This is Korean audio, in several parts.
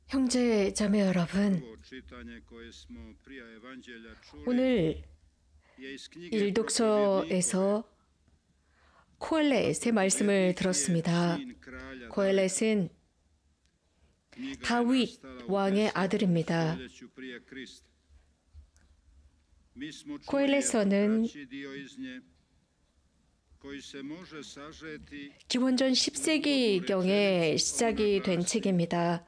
형제 자매 여러분, 오늘 일독서에서 코엘렛의 말씀을 들었습니다. 코엘렛은 다윗 왕의 아들입니다. 코엘렛서는 기원전 10세기경에 시작이 된 책입니다.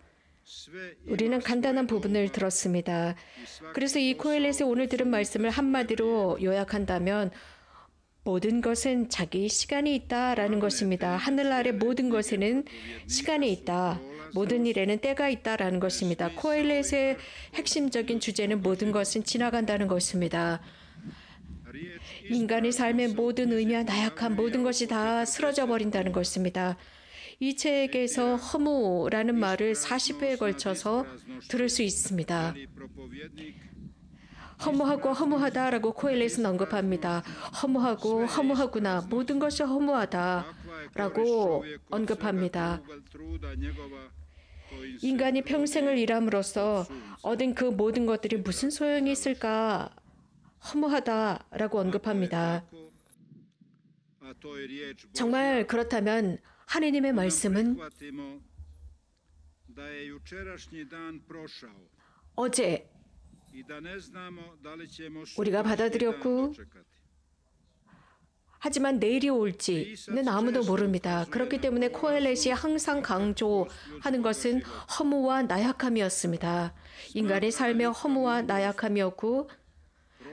우리는 간단한 부분을 들었습니다. 그래서 이 코엘렛의 오늘 들은 말씀을 한마디로 요약한다면 모든 것은 자기 시간이 있다라는 것입니다. 하늘 아래 모든 것에는 시간이 있다. 모든 일에는 때가 있다라는 것입니다. 코엘렛의 핵심적인 주제는 모든 것은 지나간다는 것입니다. 인간의 삶의 모든 의미와 나약한 모든 것이 다 쓰러져 버린다는 것입니다. 이 책에서 허무라는 말을 40회에 걸쳐서 들을 수 있습니다. 허무하고 허무하다라고 코엘렛은 언급합니다. 허무하고 허무하구나. 모든 것이 허무하다라고 언급합니다. 인간이 평생을 일함으로써 얻은 그 모든 것들이 무슨 소용이 있을까? 허무하다라고 언급합니다. 정말 그렇다면 하느님의 말씀은 어제 우리가 받아들였고 하지만 내일이 올지는 아무도 모릅니다. 그렇기 때문에 코엘렛이 항상 강조하는 것은 허무와 나약함이었습니다. 인간의 삶의 허무와 나약함이었고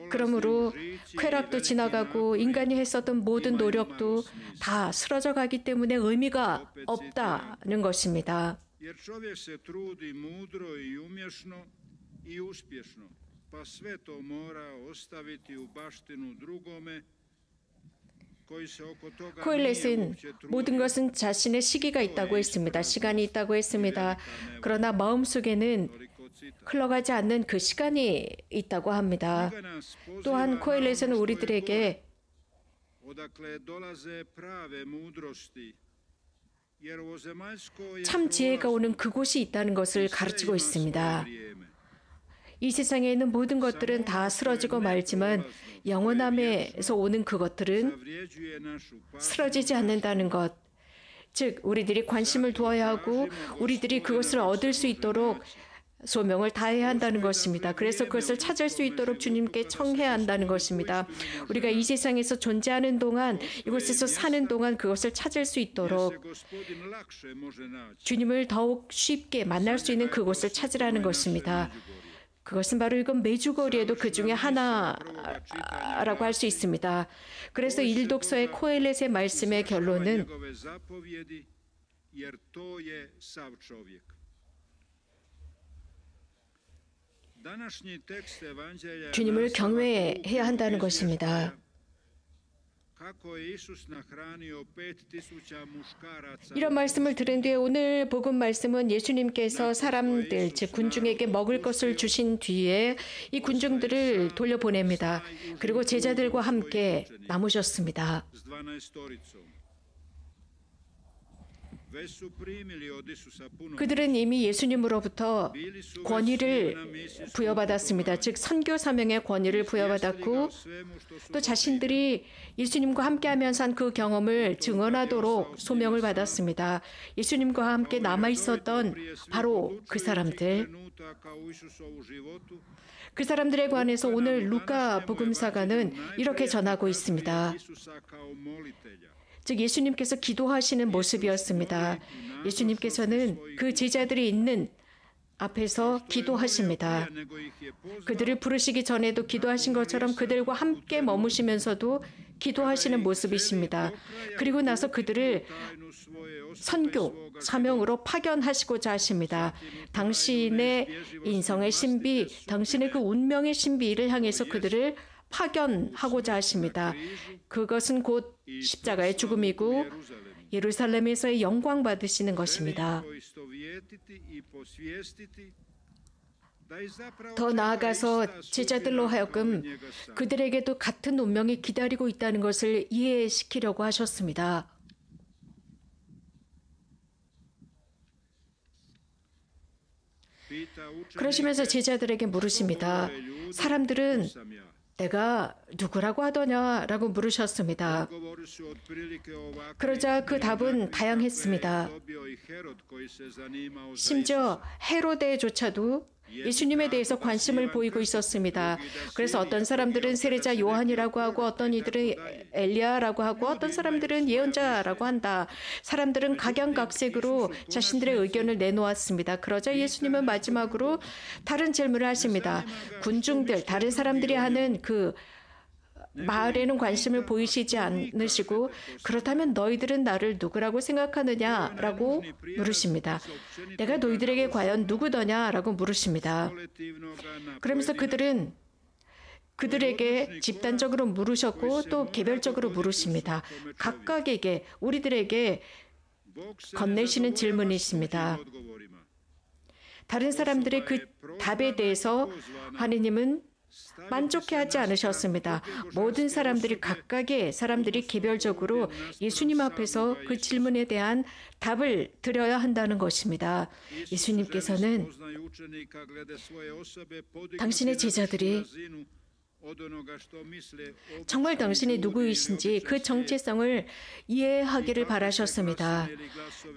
그러므로 쾌락도 지나가고 인간이 했었던 모든 노력도 다 쓰러져 가기 때문에 의미가 없다는 것입니다. 코엘렛은 모든 것은 자신의 시기가 있다고 했습니다. 시간이 있다고 했습니다. 그러나 마음속에는 흘러가지 않는 그 시간이 있다고 합니다. 또한 코엘렛은 우리들에게 참 지혜가 오는 그곳이 있다는 것을 가르치고 있습니다. 이 세상에 있는 모든 것들은 다 쓰러지고 말지만 영원함에서 오는 그것들은 쓰러지지 않는다는 것. 즉 우리들이 관심을 두어야 하고 우리들이 그것을 얻을 수 있도록 소명을 다해야 한다는 것입니다. 그래서 그것을 찾을 수 있도록 주님께 청해야 한다는 것입니다. 우리가 이 세상에서 존재하는 동안, 이곳에서 사는 동안 그것을 찾을 수 있도록 주님을 더욱 쉽게 만날 수 있는 그곳을 찾으라는 것입니다. 그것은 바로 이건 메주거리에도 그 중에 하나라고 할 수 있습니다. 그래서 일독서의 코엘렛의 말씀의 결론은 주님을 경외해야 한다는 것입니다. 이런 말씀을 들은 뒤에 오늘 복음 말씀은 예수님께서 사람들, 즉 군중에게 먹을 것을 주신 뒤에 이 군중들을 돌려보냅니다. 그리고 제자들과 함께 남으셨습니다. 그들은 이미 예수님으로부터 권위를 부여받았습니다. 즉 선교 사명의 권위를 부여받았고 또 자신들이 예수님과 함께하면서 한 그 경험을 증언하도록 소명을 받았습니다. 예수님과 함께 남아있었던 바로 그 사람들에 관해서 오늘 루카 복음사가는 이렇게 전하고 있습니다. 즉 예수님께서 기도하시는 모습이었습니다. 예수님께서는 그 제자들이 있는 앞에서 기도하십니다. 그들을 부르시기 전에도 기도하신 것처럼 그들과 함께 머무시면서도 기도하시는 모습이십니다. 그리고 나서 그들을 선교, 사명으로 파견하시고자 하십니다. 당신의 인성의 신비, 당신의 그 운명의 신비를 향해서 그들을 파견하고자 하십니다. 그것은 곧 십자가의 죽음이고 예루살렘에서의 영광 받으시는 것입니다. 더 나아가서 제자들로 하여금 그들에게도 같은 운명이 기다리고 있다는 것을 이해시키려고 하셨습니다. 그러시면서 제자들에게 물으십니다. 사람들은 내가 누구라고 하더냐라고 물으셨습니다. 그러자 그 답은 다양했습니다. 심지어 헤로데조차도 예수님에 대해서 관심을 보이고 있었습니다. 그래서 어떤 사람들은 세례자 요한이라고 하고 어떤 이들은 엘리야라고 하고 어떤 사람들은 예언자라고 한다. 사람들은 각양각색으로 자신들의 의견을 내놓았습니다. 그러자 예수님은 마지막으로 다른 질문을 하십니다. 군중들, 다른 사람들이 하는 그 말에는 관심을 보이시지 않으시고 그렇다면 너희들은 나를 누구라고 생각하느냐라고 물으십니다. 내가 너희들에게 과연 누구더냐라고 물으십니다. 그러면서 그들은 그들에게 집단적으로 물으셨고 또 개별적으로 물으십니다. 각각에게 우리들에게 건네시는 질문이십니다. 다른 사람들의 그 답에 대해서 하느님은 만족해하지 않으셨습니다. 모든 사람들이 각각의 사람들이 개별적으로 예수님 앞에서 그 질문에 대한 답을 드려야 한다는 것입니다. 예수님께서는 당신의 제자들이 정말 당신이 누구이신지 그 정체성을 이해하기를 바라셨습니다.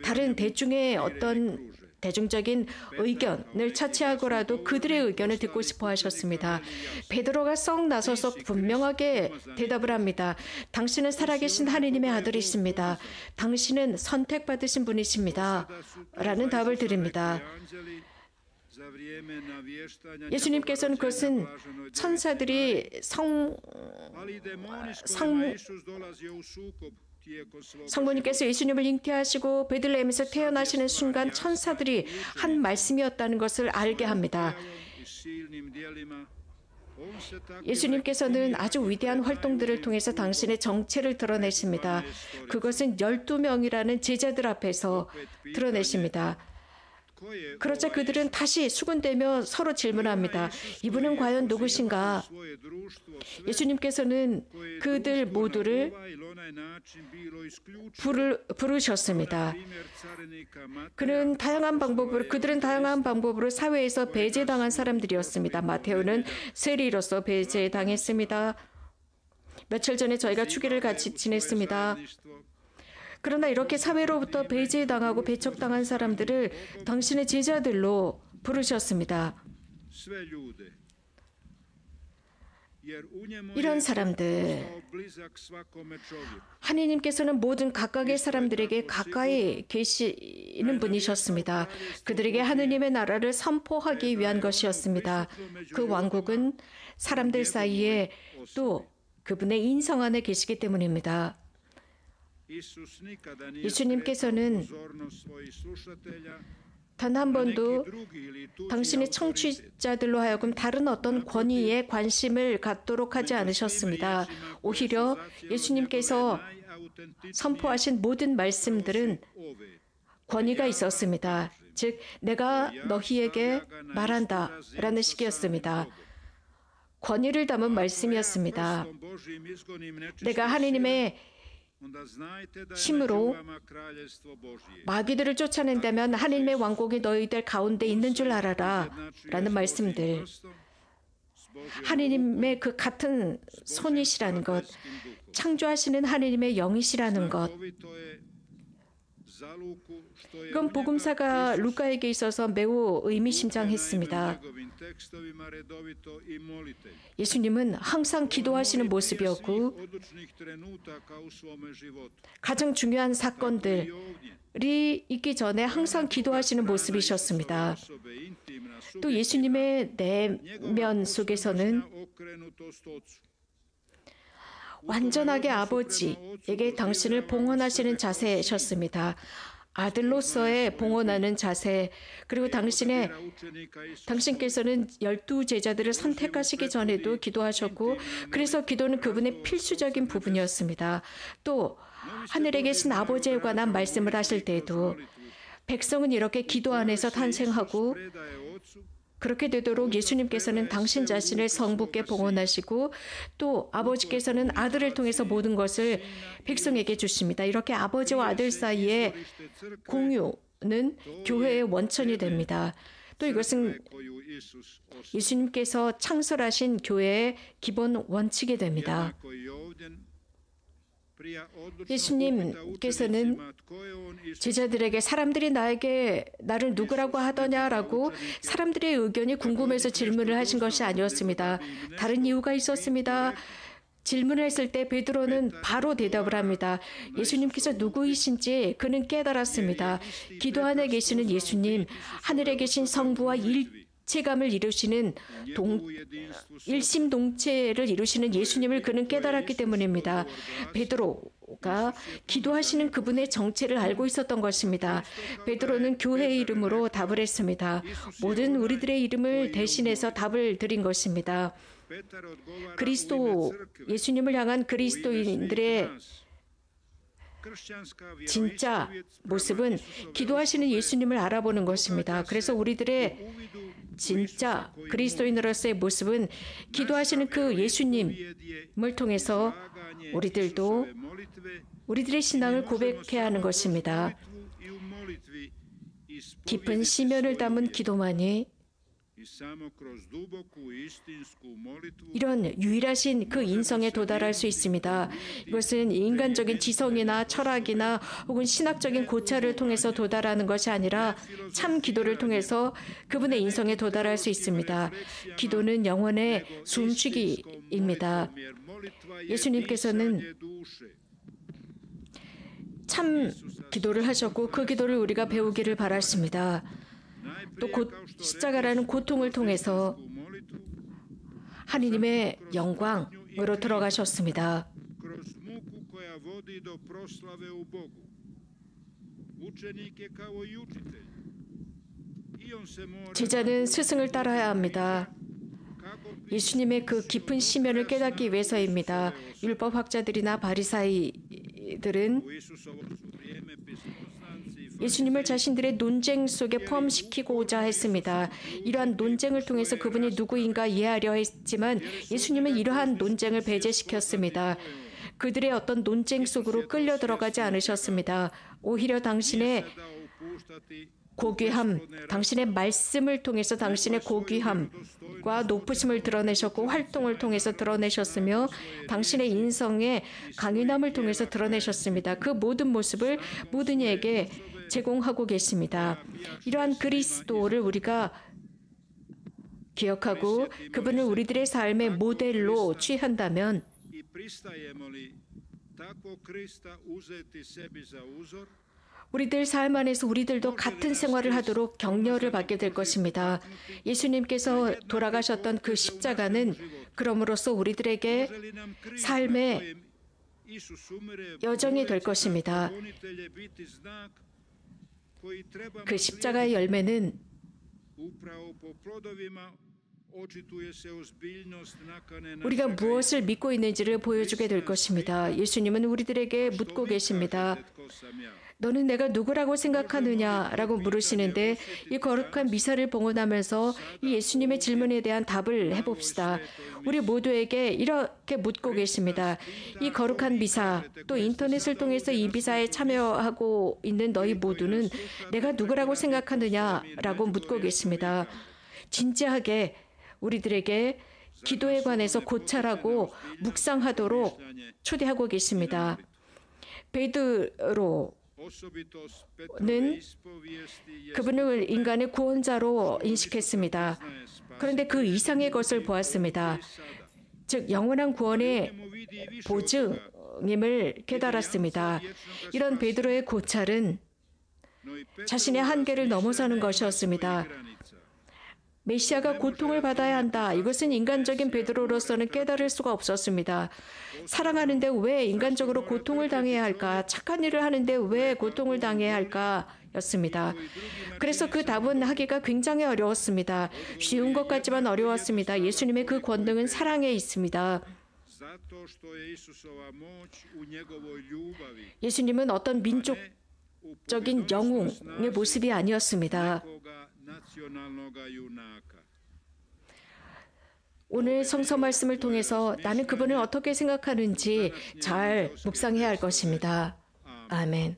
다른 대중의 어떤 대중적인 의견을 차치하고라도 그들의 의견을 듣고 싶어 하셨습니다. 베드로가 썩 나서서 분명하게 대답을 합니다. 당신은 살아계신 하느님의 아들이십니다. 당신은 선택받으신 분이십니다. 라는 답을 드립니다. 예수님께서는 그것은 천사들이 성모님께서 예수님을 잉태하시고 베들레헴에서 태어나시는 순간 천사들이 한 말씀이었다는 것을 알게 합니다. 예수님께서는 아주 위대한 활동들을 통해서 당신의 정체를 드러내십니다. 그것은 12명이라는 제자들 앞에서 드러내십니다. 그러자 그들은 다시 수군대며 서로 질문합니다. 이분은 과연 누구신가? 예수님께서는 그들 모두를 부르셨습니다. 그들은 다양한 방법으로 사회에서 배제당한 사람들이었습니다. 마테오는 세리로서 배제당했습니다. 며칠 전에 저희가 축일을 같이 지냈습니다. 그러나 이렇게 사회로부터 배제당하고 배척당한 사람들을 당신의 제자들로 부르셨습니다. 이런 사람들, 하느님께서는 모든 각각의 사람들에게 가까이 계시는 분이셨습니다. 그들에게 하느님의 나라를 선포하기 위한 것이었습니다. 그 왕국은 사람들 사이에 또 그분의 인성 안에 계시기 때문입니다. 예수님께서는 단 한 번도 당신의 청취자들로 하여금 다른 어떤 권위에 관심을 갖도록 하지 않으셨습니다. 오히려 예수님께서 선포하신 모든 말씀들은 권위가 있었습니다. 즉, 내가 너희에게 말한다 라는 식이었습니다. 권위를 담은 말씀이었습니다. 내가 하느님의 힘으로 마귀들을 쫓아낸다면 하느님의 왕국이 너희들 가운데 있는 줄 알아라 라는 말씀들, 하느님의 그 같은 손이시라는 것, 창조하시는 하느님의 영이시라는 것, 이건 복음사가 루카에게 있어서 매우 의미심장했습니다. 예수님은 항상 기도하시는 모습이었고 가장 중요한 사건들이 있기 전에 항상 기도하시는 모습이셨습니다. 또 예수님의 내면 속에서는 완전하게 아버지에게 당신을 봉헌하시는 자세셨습니다. 아들로서의 봉헌하는 자세, 그리고 당신께서는 12 제자들을 선택하시기 전에도 기도하셨고, 그래서 기도는 그분의 필수적인 부분이었습니다. 또 하늘에 계신 아버지에 관한 말씀을 하실 때에도 백성은 이렇게 기도 안에서 탄생하고, 그렇게 되도록 예수님께서는 당신 자신을 성부께 봉헌하시고 또 아버지께서는 아들을 통해서 모든 것을 백성에게 주십니다. 이렇게 아버지와 아들 사이의 공유는 교회의 원천이 됩니다. 또 이것은 예수님께서 창설하신 교회의 기본 원칙이 됩니다. 예수님께서는 제자들에게 사람들이 나를 누구라고 하더냐라고 사람들의 의견이 궁금해서 질문을 하신 것이 아니었습니다. 다른 이유가 있었습니다. 질문을 했을 때 베드로는 바로 대답을 합니다. 예수님께서 누구이신지 그는 깨달았습니다. 기도 안에 계시는 예수님, 하늘에 계신 성부와 일체감을 이루시는 일심동체를 이루시는 예수님을 그는 깨달았기 때문입니다. 베드로가 기도하시는 그분의 정체를 알고 있었던 것입니다. 베드로는 교회의 이름으로 답을 했습니다. 모든 우리들의 이름을 대신해서 답을 드린 것입니다. 그리스도, 예수님을 향한 그리스도인들의 진짜 모습은 기도하시는 예수님을 알아보는 것입니다. 그래서 우리들의 진짜 그리스도인으로서의 모습은 기도하시는 그 예수님을 통해서 우리들도 우리들의 신앙을 고백해야 하는 것입니다. 깊은 시면을 담은 기도만이 이런 유일하신 그 인성에 도달할 수 있습니다. 이것은 인간적인 지성이나 철학이나 혹은 신학적인 고찰을 통해서 도달하는 것이 아니라 참 기도를 통해서 그분의 인성에 도달할 수 있습니다. 기도는 영혼의 숨쉬기입니다. 예수님께서는 참 기도를 하셨고 그 기도를 우리가 배우기를 바랐습니다. 또 십자가라는 고통을 통해서 하느님의 영광으로 들어가셨습니다. 제자는 스승을 따라야 합니다. 예수님의 그 깊은 심연을 깨닫기 위해서입니다. 율법학자들이나 바리사이들은 예수님을 자신들의 논쟁 속에 포함시키고자 했습니다. 이러한 논쟁을 통해서 그분이 누구인가 이해하려 했지만 예수님은 이러한 논쟁을 배제시켰습니다. 그들의 어떤 논쟁 속으로 끌려 들어가지 않으셨습니다. 오히려 당신의 고귀함, 당신의 말씀을 통해서 당신의 고귀함과 높으심을 드러내셨고 활동을 통해서 드러내셨으며 당신의 인성의 강인함을 통해서 드러내셨습니다. 그 모든 모습을 모든 이에게 제공하고 계십니다. 이러한 그리스도를 우리가 기억하고 그분을 우리들의 삶의 모델로 취한다면 우리들 삶 안에서 우리들도 같은 생활을 하도록 격려를 받게 될 것입니다. 예수님께서 돌아가셨던 그 십자가는 그럼으로써 우리들에게 삶의 여정이 될 것입니다. 그 십자가의 열매는 우리가 무엇을 믿고 있는지를 보여주게 될 것입니다. 예수님은 우리들에게 묻고 계십니다. 너는 내가 누구라고 생각하느냐라고 물으시는데 이 거룩한 미사를 봉헌하면서 이 예수님의 질문에 대한 답을 해봅시다. 우리 모두에게 이렇게 묻고 계십니다. 이 거룩한 미사, 또 인터넷을 통해서 이 미사에 참여하고 있는 너희 모두는 내가 누구라고 생각하느냐라고 묻고 계십니다. 진지하게 우리들에게 기도에 관해서 고찰하고 묵상하도록 초대하고 계십니다. 베드로는 그분을 인간의 구원자로 인식했습니다. 그런데 그 이상의 것을 보았습니다. 즉 영원한 구원의 보증임을 깨달았습니다. 이런 베드로의 고찰은 자신의 한계를 넘어서는 것이었습니다. 메시아가 고통을 받아야 한다. 이것은 인간적인 베드로로서는 깨달을 수가 없었습니다. 사랑하는데 왜 인간적으로 고통을 당해야 할까? 착한 일을 하는데 왜 고통을 당해야 할까? 였습니다. 그래서 그 답은 하기가 굉장히 어려웠습니다. 쉬운 것 같지만 어려웠습니다. 예수님의 그 권능은 사랑에 있습니다. 예수님은 어떤 민족적인 영웅의 모습이 아니었습니다. 오늘 성서 말씀을 통해서 나는 그분을 어떻게 생각하는지 잘 묵상해야 할 것입니다. 아멘.